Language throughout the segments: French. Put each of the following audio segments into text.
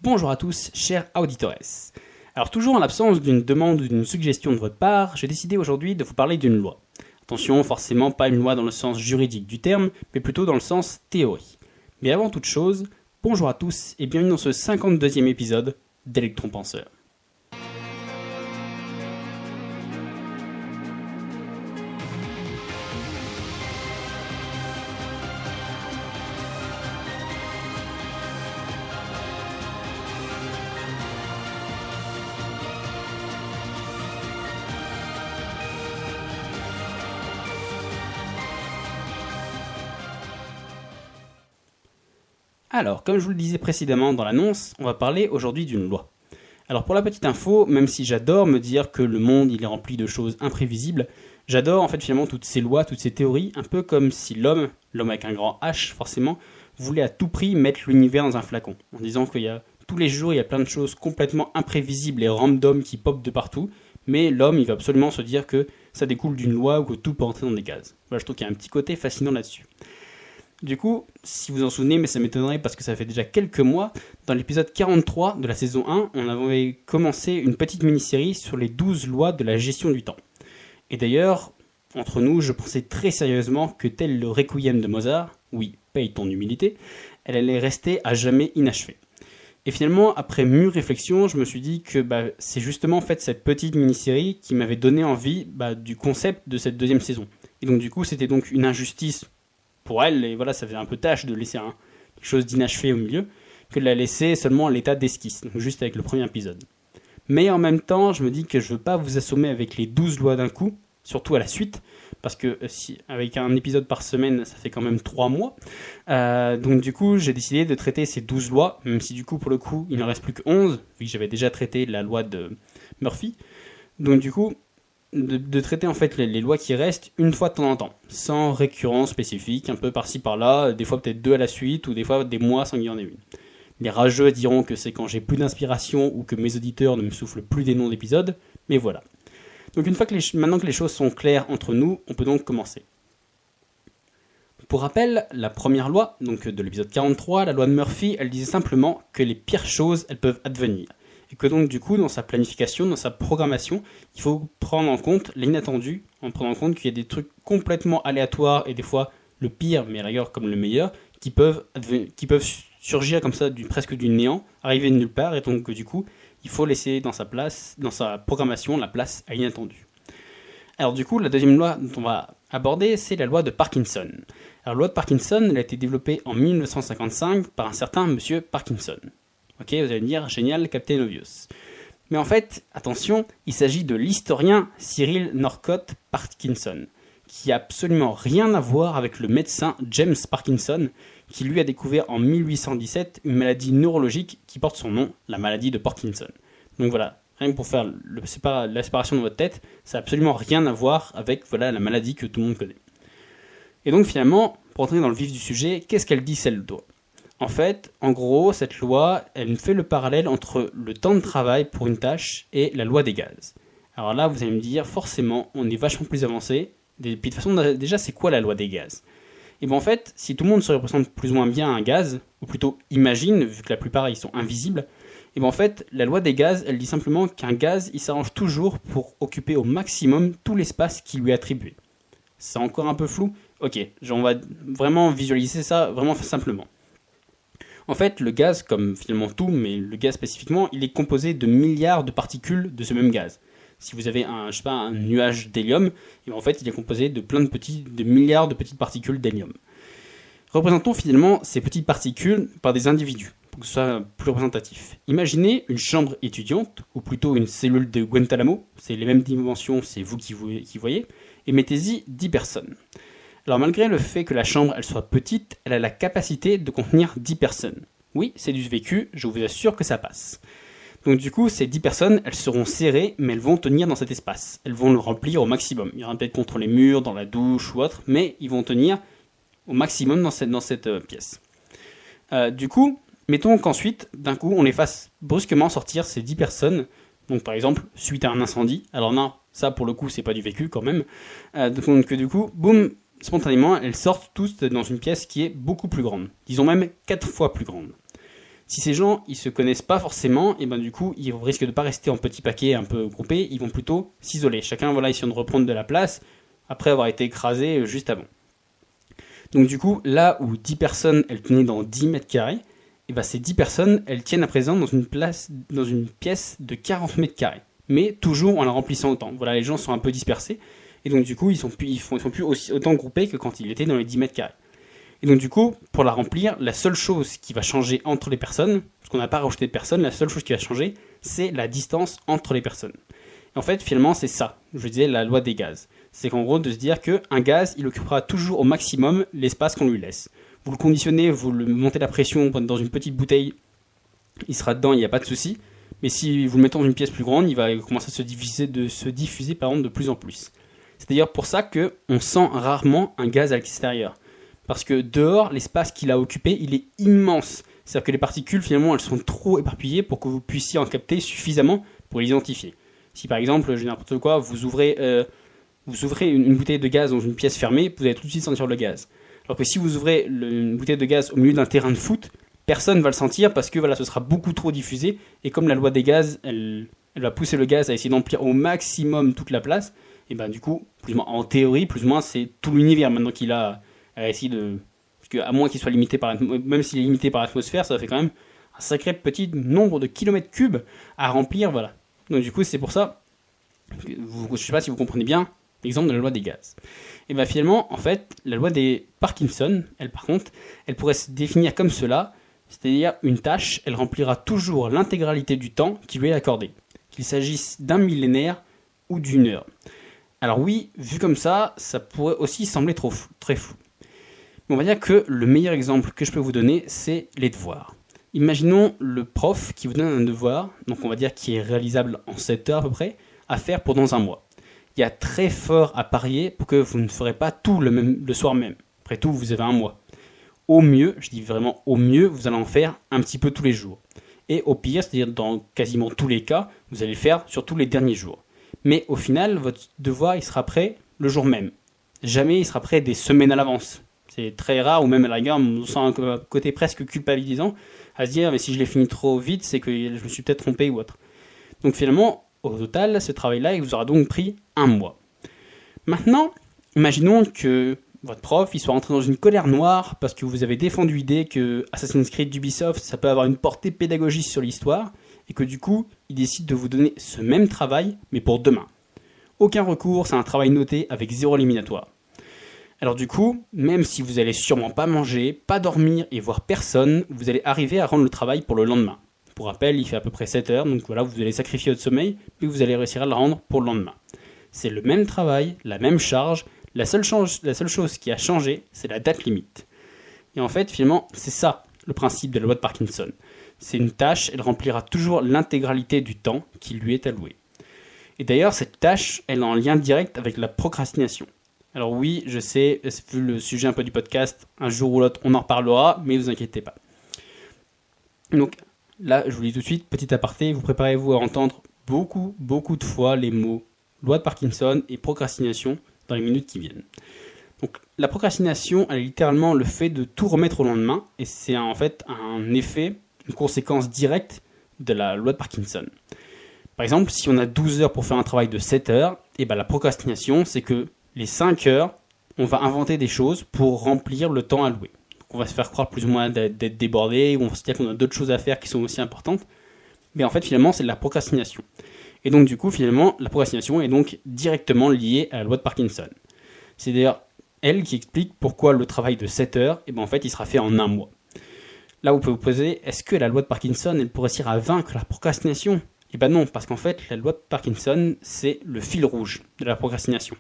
Bonjour à tous, chers auditores. Alors toujours en l'absence d'une demande ou d'une suggestion de votre part, j'ai décidé aujourd'hui de vous parler d'une loi. Attention, forcément pas une loi dans le sens juridique du terme, mais plutôt dans le sens théorie. Mais avant toute chose, bonjour à tous et bienvenue dans ce 52e épisode d'Electron Penseur. Alors, comme je vous le disais précédemment dans l'annonce, on va parler aujourd'hui d'une loi. Alors pour la petite info, même si j'adore me dire que le monde il est rempli de choses imprévisibles, j'adore en fait finalement toutes ces lois, toutes ces théories, un peu comme si l'homme avec un grand H forcément, voulait à tout prix mettre l'univers dans un flacon, en disant qu'il y a tous les jours il y a plein de choses complètement imprévisibles et random qui popent de partout, mais l'homme il va absolument se dire que ça découle d'une loi ou que tout peut entrer dans des cases. Voilà, je trouve qu'il y a un petit côté fascinant là-dessus. Du coup, si vous en souvenez, mais ça m'étonnerait parce que ça fait déjà quelques mois, dans l'épisode 43 de la saison 1, on avait commencé une petite mini-série sur les 12 lois de la gestion du temps. Et d'ailleurs, entre nous, je pensais très sérieusement que tel le Requiem de Mozart, oui, paye ton humilité, elle allait rester à jamais inachevée. Et finalement, après mûre réflexion, je me suis dit que c'est justement en fait cette petite mini-série qui m'avait donné envie du concept de cette deuxième saison. Et donc du coup, c'était donc une injustice pour elle, et voilà, ça faisait un peu tâche de laisser quelque chose d'inachevé au milieu, que de la laisser seulement à l'état d'esquisse, donc juste avec le premier épisode. Mais en même temps, je me dis que je veux pas vous assommer avec les 12 lois d'un coup, surtout à la suite, parce que avec un épisode par semaine, ça fait quand même 3 mois. Donc du coup, j'ai décidé de traiter ces 12 lois, même si du coup, pour le coup, il n'en reste plus que 11, vu que j'avais déjà traité la loi de Murphy. Donc du coup, de traiter en fait les lois qui restent une fois de temps en temps, sans récurrence spécifique, un peu par-ci par-là, des fois peut-être 2 à la suite, ou des fois des mois sans qu'il y en ait une. Les rageux diront que c'est quand j'ai plus d'inspiration ou que mes auditeurs ne me soufflent plus des noms d'épisodes, mais voilà. Donc maintenant que les choses sont claires entre nous, on peut donc commencer. Pour rappel, la première loi, donc de l'épisode 43, la loi de Murphy, elle disait simplement que les pires choses, elles peuvent advenir. Et que donc du coup, dans sa planification, dans sa programmation, il faut prendre en compte l'inattendu, en prenant en compte qu'il y a des trucs complètement aléatoires et des fois le pire, mais à la rigueur comme le meilleur, qui peuvent surgir comme ça presque du néant, arriver de nulle part, et donc du coup, il faut laisser dans sa programmation, la place à l'inattendu. Alors du coup, la deuxième loi dont on va aborder, c'est la loi de Parkinson. Alors la loi de Parkinson, elle a été développée en 1955 par un certain monsieur Parkinson. Ok, vous allez me dire, génial, Captain Obvious. Mais en fait, attention, il s'agit de l'historien Cyril Northcote Parkinson, qui a absolument rien à voir avec le médecin James Parkinson, qui lui a découvert en 1817 une maladie neurologique qui porte son nom, la maladie de Parkinson. Donc voilà, rien que pour faire la séparation de votre tête, ça n'a absolument rien à voir avec la maladie que tout le monde connaît. Et donc finalement, pour entrer dans le vif du sujet, qu'est-ce qu'elle dit celle loi ? En fait, en gros, cette loi, elle fait le parallèle entre le temps de travail pour une tâche et la loi des gaz. Alors là, vous allez me dire, forcément, on est vachement plus avancé. Puis de toute façon, déjà, c'est quoi la loi des gaz ? Et bien en fait, si tout le monde se représente plus ou moins bien un gaz, ou plutôt imagine, vu que la plupart ils sont invisibles, et bien en fait, la loi des gaz, elle dit simplement qu'un gaz, il s'arrange toujours pour occuper au maximum tout l'espace qui lui est attribué. C'est encore un peu flou ? Ok, on va vraiment visualiser ça vraiment simplement. En fait, le gaz, comme finalement tout, mais le gaz spécifiquement, il est composé de milliards de particules de ce même gaz. Si vous avez un nuage d'hélium, et en fait, il est composé de milliards de petites particules d'hélium. Représentons finalement ces petites particules par des individus, pour que ce soit plus représentatif. Imaginez une chambre étudiante, ou plutôt une cellule de Guantanamo, c'est les mêmes dimensions, c'est vous qui voyez, et mettez-y 10 personnes. Alors malgré le fait que la chambre elle soit petite, elle a la capacité de contenir 10 personnes. Oui, c'est du vécu, je vous assure que ça passe. Donc du coup, ces 10 personnes, elles seront serrées, mais elles vont tenir dans cet espace. Elles vont le remplir au maximum. Il y aura peut-être contre les murs, dans la douche ou autre, mais ils vont tenir au maximum dans cette pièce. Du coup, mettons qu'ensuite, d'un coup, on les fasse brusquement sortir ces 10 personnes. Donc par exemple, suite à un incendie. Alors non, ça pour le coup, c'est pas du vécu quand même. Donc du coup, boum, spontanément, elles sortent tous dans une pièce qui est beaucoup plus grande. Disons même 4 fois plus grande. Si ces gens, ils se connaissent pas forcément, et ben du coup, ils risquent de pas rester en petits paquets un peu groupés, ils vont plutôt s'isoler. Chacun, voilà, essayant de reprendre de la place après avoir été écrasé juste avant. Donc du coup, là où 10 personnes, elles tenaient dans 10 mètres carrés, et ben ces 10 personnes, elles tiennent à présent dans une pièce de 40 mètres carrés. Mais toujours en la remplissant autant. Voilà, les gens sont un peu dispersés, et donc du coup, ils sont plus autant groupés que quand ils étaient dans les 10 mètres carrés. Et donc du coup, pour la remplir, la seule chose qui va changer entre les personnes, parce qu'on n'a pas rajouté de personnes, la seule chose qui va changer, c'est la distance entre les personnes. Et en fait, finalement, c'est ça, je disais, la loi des gaz. C'est qu'en gros, de se dire qu'un gaz, il occupera toujours au maximum l'espace qu'on lui laisse. Vous le conditionnez, vous le montez la pression dans une petite bouteille, il sera dedans, il n'y a pas de souci. Mais si vous le mettez dans une pièce plus grande, il va commencer à se diffuser de plus en plus. C'est d'ailleurs pour ça qu'on sent rarement un gaz à l'extérieur. Parce que dehors, l'espace qu'il a occupé, il est immense. C'est-à-dire que les particules, finalement, elles sont trop éparpillées pour que vous puissiez en capter suffisamment pour l'identifier. Si par exemple, je dis n'importe quoi, vous ouvrez une bouteille de gaz dans une pièce fermée, vous allez tout de suite sentir le gaz. Alors que si vous ouvrez une bouteille de gaz au milieu d'un terrain de foot, personne ne va le sentir parce que voilà, ce sera beaucoup trop diffusé. Et comme la loi des gaz, elle va pousser le gaz à essayer d'emplir au maximum toute la place, et ben du coup, en théorie, plus ou moins, c'est tout l'univers maintenant qu'il a à essayer de... Parce qu'à moins qu'il soit limité même s'il est limité par l'atmosphère, ça fait quand même un sacré petit nombre de kilomètres cubes à remplir, voilà. Donc du coup, c'est pour ça, je ne sais pas si vous comprenez bien l'exemple de la loi des gaz. Et bien finalement, en fait, la loi des Parkinson, elle par contre, elle pourrait se définir comme cela, c'est-à-dire une tâche, elle remplira toujours l'intégralité du temps qui lui est accordé, qu'il s'agisse d'un millénaire ou d'une heure. Alors oui, vu comme ça pourrait aussi sembler très flou. Mais on va dire que le meilleur exemple que je peux vous donner, c'est les devoirs. Imaginons le prof qui vous donne un devoir, donc on va dire qui est réalisable en 7 heures à peu près, à faire pendant un mois. Il y a très fort à parier pour que vous ne ferez pas tout le soir même. Après tout, vous avez un mois. Au mieux, je dis vraiment au mieux, vous allez en faire un petit peu tous les jours. Et au pire, c'est-à-dire dans quasiment tous les cas, vous allez le faire surtout les derniers jours. Mais au final, votre devoir, il sera prêt le jour même. Jamais il sera prêt des semaines à l'avance. C'est très rare, ou même à la rigueur, on sent un côté presque culpabilisant, à se dire, mais si je l'ai fini trop vite, c'est que je me suis peut-être trompé ou autre. Donc finalement, au total, ce travail-là, il vous aura donc pris un mois. Maintenant, imaginons que votre prof, il soit rentré dans une colère noire parce que vous avez défendu l'idée que Assassin's Creed d'Ubisoft, ça peut avoir une portée pédagogique sur l'histoire, et que du coup, il décide de vous donner ce même travail, mais pour demain. Aucun recours, c'est un travail noté avec 0 éliminatoire. Alors du coup, même si vous allez sûrement pas manger, pas dormir et voir personne, vous allez arriver à rendre le travail pour le lendemain. Pour rappel, il fait à peu près 7 heures, donc voilà, vous allez sacrifier votre sommeil, puis vous allez réussir à le rendre pour le lendemain. C'est le même travail, la même charge, la seule chose qui a changé, c'est la date limite. Et en fait, finalement, c'est ça le principe de la loi de Parkinson. C'est une tâche, elle remplira toujours l'intégralité du temps qui lui est alloué. Et d'ailleurs, cette tâche, elle est en lien direct avec la procrastination. Alors oui, je sais, vu le sujet un peu du podcast, un jour ou l'autre, on en reparlera, mais ne vous inquiétez pas. Donc là, je vous dis tout de suite, petit aparté, vous préparez-vous à entendre beaucoup de fois les mots loi de Parkinson et procrastination dans les minutes qui viennent. Donc la procrastination, elle est littéralement le fait de tout remettre au lendemain, et c'est en fait un effet, une conséquence directe de la loi de Parkinson. Par exemple, si on a 12 heures pour faire un travail de 7 heures, et ben la procrastination, c'est que les 5 heures, on va inventer des choses pour remplir le temps alloué. Donc on va se faire croire plus ou moins d'être débordé, ou on va se dire qu'on a d'autres choses à faire qui sont aussi importantes. Mais en fait, finalement, c'est de la procrastination. Et donc, du coup, finalement, la procrastination est donc directement liée à la loi de Parkinson. C'est d'ailleurs elle qui explique pourquoi le travail de 7 heures, et ben en fait, il sera fait en un mois. Là, vous pouvez vous poser, est-ce que la loi de Parkinson, elle pourrait réussir à vaincre la procrastination ? Et ben non, parce qu'en fait, la loi de Parkinson, c'est le fil rouge de la procrastination.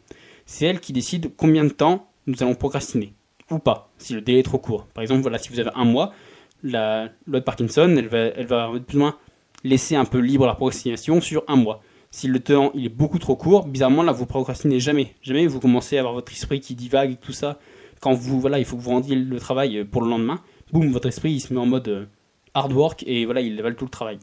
C'est elle qui décide combien de temps nous allons procrastiner, ou pas, si le délai est trop court. Par exemple, voilà, si vous avez un mois, la loi de Parkinson, elle va plus ou moins laisser un peu libre la procrastination sur un mois. Si le temps il est beaucoup trop court, bizarrement là vous procrastinez jamais. Jamais vous commencez à avoir votre esprit qui divague et tout ça. Quand il faut que vous rendiez le travail pour le lendemain, boum, votre esprit il se met en mode hard work et voilà, il avale tout le travail.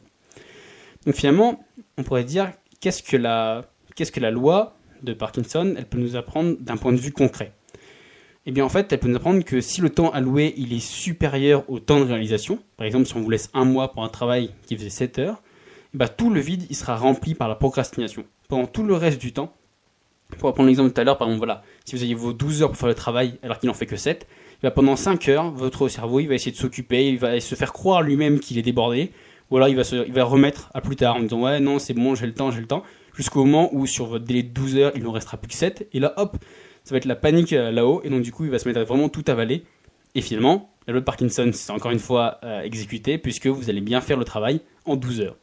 Donc finalement, on pourrait dire qu'est-ce que la loi de Parkinson, elle peut nous apprendre d'un point de vue concret. Eh bien en fait, elle peut nous apprendre que si le temps alloué il est supérieur au temps de réalisation, par exemple si on vous laisse un mois pour un travail qui faisait 7 heures, tout le vide il sera rempli par la procrastination. Pendant tout le reste du temps, pour reprendre l'exemple de tout à l'heure, par exemple, voilà, si vous avez vos 12 heures pour faire le travail alors qu'il n'en fait que 7, pendant 5 heures, votre cerveau il va essayer de s'occuper, il va se faire croire lui-même qu'il est débordé, ou alors il va remettre à plus tard en disant ouais non c'est bon j'ai le temps, jusqu'au moment où sur votre délai de 12 heures il ne restera plus que 7, et là hop, ça va être la panique là-haut, et donc du coup il va se mettre à vraiment tout avaler, et finalement la loi de Parkinson c'est encore une fois exécutée puisque vous allez bien faire le travail en 12 heures,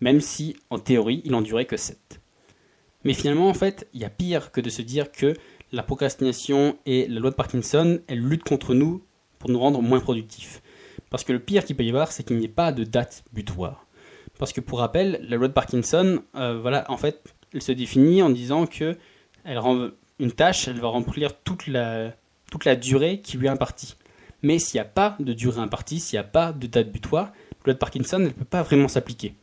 même si en théorie il en durait que 7. Mais finalement en fait il y a pire que de se dire que la procrastination et la loi de Parkinson, elles luttent contre nous pour nous rendre moins productifs. Parce que le pire qu'il peut y avoir, c'est qu'il n'y ait pas de date butoir. Parce que pour rappel, la loi de Parkinson, en fait, elle se définit en disant que une tâche, elle va remplir toute la durée qui lui est impartie. Mais s'il n'y a pas de durée impartie, s'il n'y a pas de date butoir, la loi de Parkinson, elle ne peut pas vraiment s'appliquer.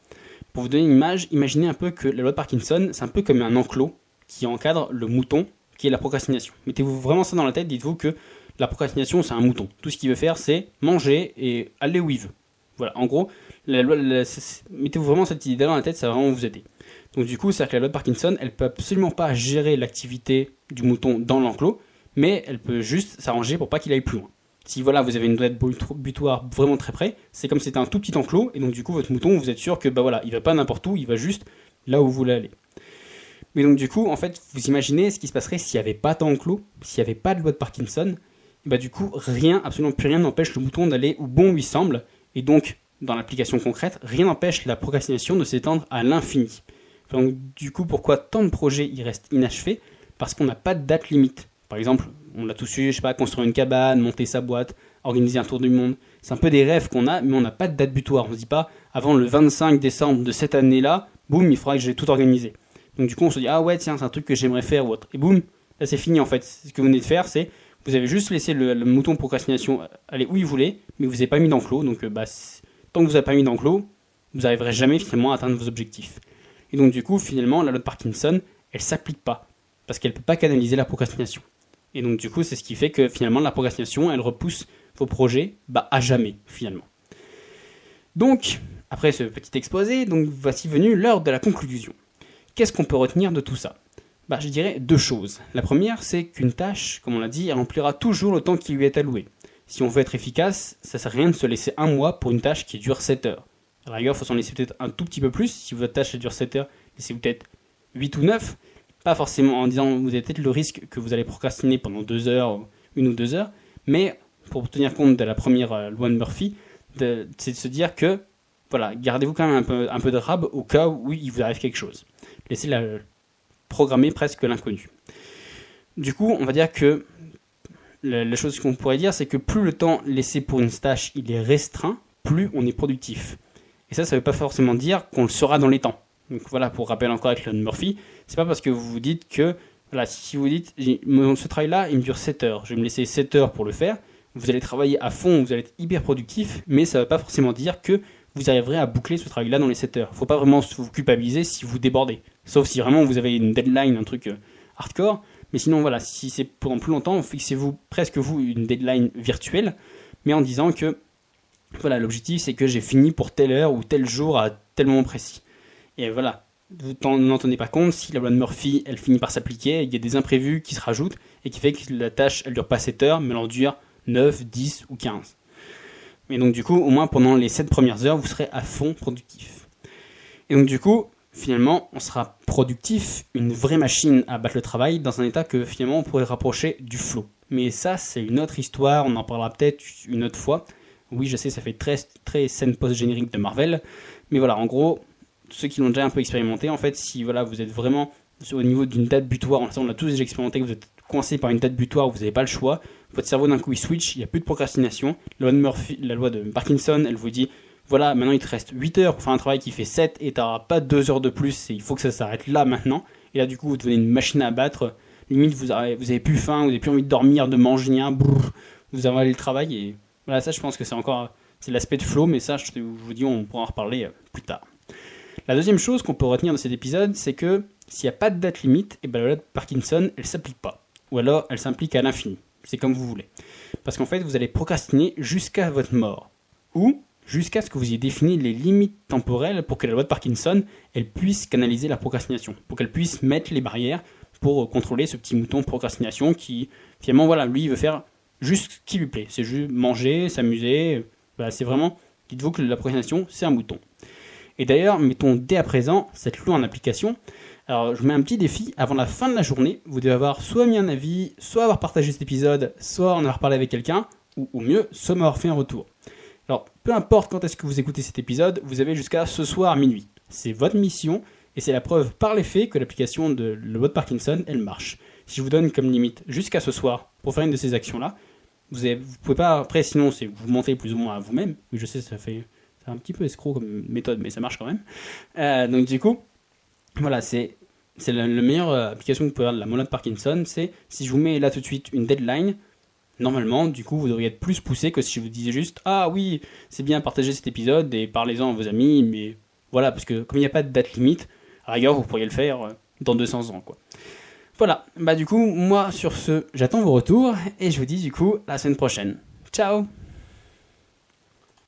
Pour vous donner une image, imaginez un peu que la loi de Parkinson, c'est un peu comme un enclos qui encadre le mouton qui est la procrastination. Mettez-vous vraiment ça dans la tête, dites-vous que la procrastination c'est un mouton. Tout ce qu'il veut faire c'est manger et aller où il veut. Voilà, en gros, mettez-vous vraiment cette idée dans la tête, ça va vraiment vous aider. Donc du coup, c'est-à-dire que la loi de Parkinson, elle peut absolument pas gérer l'activité du mouton dans l'enclos, mais elle peut juste s'arranger pour pas qu'il aille plus loin. Si voilà, vous avez une date butoir vraiment très près, c'est comme si c'était un tout petit enclos, et donc du coup votre mouton, vous êtes sûr que il va pas n'importe où, il va juste là où vous voulez aller. Mais donc du coup, en fait, vous imaginez ce qui se passerait s'il n'y avait pas d'enclos, s'il n'y avait pas de loi de Parkinson, du coup, rien, absolument plus rien n'empêche le mouton d'aller où bon lui semble, et donc, dans l'application concrète, rien n'empêche la procrastination de s'étendre à l'infini. Donc du coup, pourquoi tant de projets y restent inachevés ? Parce qu'on n'a pas de date limite. Par exemple, on l'a tous eu, construire une cabane, monter sa boîte, organiser un tour du monde. C'est un peu des rêves qu'on a, mais on n'a pas de date butoir. On ne se dit pas, avant le 25 décembre de cette année-là, boum, il faudra que j'ai tout organisé. Donc du coup on se dit ah ouais tiens c'est un truc que j'aimerais faire ou autre, et boum, là c'est fini en fait. Ce que vous venez de faire c'est vous avez juste laissé le mouton procrastination aller où il voulait, mais vous n'avez pas mis d'enclos, donc tant que vous n'avez pas mis d'enclos, vous n'arriverez jamais finalement à atteindre vos objectifs. Et donc du coup finalement la loi de Parkinson elle s'applique pas, parce qu'elle peut pas canaliser la procrastination. Et donc du coup c'est ce qui fait que finalement la procrastination elle repousse vos projets à jamais finalement. Donc après ce petit exposé, donc voici venue l'heure de la conclusion. Qu'est-ce qu'on peut retenir de tout ça ? Je dirais deux choses. La première, c'est qu'une tâche, comme on l'a dit, elle remplira toujours le temps qui lui est alloué. Si on veut être efficace, ça ne sert à rien de se laisser un mois pour une tâche qui dure 7 heures. À la rigueur, il faut s'en laisser peut-être un tout petit peu plus. Si votre tâche elle dure 7 heures, laissez-vous peut-être 8 ou 9. Pas forcément en disant, vous avez peut-être le risque que vous allez procrastiner pendant 2 heures, 1 ou 2 heures. Mais pour tenir compte de la première loi de Murphy, c'est de se dire que, gardez-vous quand même un peu de rab au cas où il vous arrive quelque chose. Laissez-la programmer presque l'inconnu. Du coup, on va dire que la chose qu'on pourrait dire, c'est que plus le temps laissé pour une tâche il est restreint, plus on est productif. Et ça veut pas forcément dire qu'on le sera dans les temps. Donc voilà, pour rappel encore avec la Murphy, c'est pas parce que vous vous dites que, si vous dites, ce travail-là, il me dure 7 heures, je vais me laisser 7 heures pour le faire, vous allez travailler à fond, vous allez être hyper productif, mais ça ne veut pas forcément dire que vous arriverez à boucler ce travail-là dans les 7 heures. Il ne faut pas vraiment vous culpabiliser si vous débordez. Sauf si vraiment vous avez une deadline, un truc hardcore. Mais sinon, si c'est pendant plus longtemps, fixez-vous presque une deadline virtuelle, mais en disant que l'objectif c'est que j'ai fini pour telle heure ou tel jour à tel moment précis. Et vous n'en tenez pas compte, si la loi de Murphy elle finit par s'appliquer, il y a des imprévus qui se rajoutent et qui fait que la tâche elle dure pas 7 heures, mais elle en dure 9, 10 ou 15. Et donc du coup, au moins pendant les 7 premières heures, vous serez à fond productif. Et donc du coup, finalement, on sera productif, une vraie machine à battre le travail, dans un état que finalement on pourrait rapprocher du flow. Mais ça, c'est une autre histoire, on en parlera peut-être une autre fois. Oui, je sais, ça fait très, très scène post-générique de Marvel. Mais en gros, ceux qui l'ont déjà un peu expérimenté, en fait, si vous êtes vraiment au niveau d'une date butoir, on l'a tous déjà expérimenté, que vous êtes coincé par une date butoir où vous n'avez pas le choix, votre cerveau d'un coup il switch, il n'y a plus de procrastination, la loi de Parkinson elle vous dit maintenant il te reste 8 heures pour faire un travail qui fait 7 et tu n'auras pas 2 heures de plus et il faut que ça s'arrête là maintenant, et là du coup vous devenez une machine à abattre, limite vous avez plus faim, vous n'avez plus envie de dormir, de manger rien, vous avalez le travail, et ça je pense que c'est l'aspect de flow, mais ça je vous dis on pourra en reparler plus tard. La deuxième chose qu'on peut retenir de cet épisode, c'est que s'il n'y a pas de date limite, la loi de Parkinson elle s'applique pas. Ou alors elle s'implique à l'infini. c'est comme vous voulez. Parce qu'en fait, vous allez procrastiner jusqu'à votre mort. Ou jusqu'à ce que vous ayez défini les limites temporelles pour que la loi de Parkinson, elle puisse canaliser la procrastination. Pour qu'elle puisse mettre les barrières pour contrôler ce petit mouton procrastination qui, finalement, voilà, lui, il veut faire juste ce qui lui plaît. C'est juste manger, s'amuser. Voilà, c'est vraiment, dites-vous que la procrastination, c'est un mouton. Et d'ailleurs, mettons dès à présent cette loi en application. Alors, je vous mets un petit défi. Avant la fin de la journée, vous devez avoir soit mis un avis, soit avoir partagé cet épisode, soit en avoir parlé avec quelqu'un, ou mieux, soit m'avoir fait un retour. Alors, peu importe quand est-ce que vous écoutez cet épisode, vous avez jusqu'à ce soir minuit. C'est votre mission, et c'est la preuve par les faits que l'application de la loi de Parkinson, elle marche. Si je vous donne comme limite jusqu'à ce soir pour faire une de ces actions-là, vous pouvez pas, après sinon c'est vous mentez plus ou moins à vous-même, mais je sais c'est un petit peu escroc comme méthode, mais ça marche quand même. Donc du coup, voilà, c'est la meilleure application que vous pouvez avoir de la loi de Parkinson, c'est si je vous mets là tout de suite une deadline, normalement, du coup, vous devriez être plus poussé que si je vous disais juste « Ah oui, c'est bien, partagez cet épisode et parlez-en à vos amis, mais voilà, parce que comme il n'y a pas de date limite, à la rigueur, vous pourriez le faire dans 200 ans, quoi. » Voilà, bah du coup, moi, sur ce, j'attends vos retours et je vous dis du coup à la semaine prochaine. Ciao!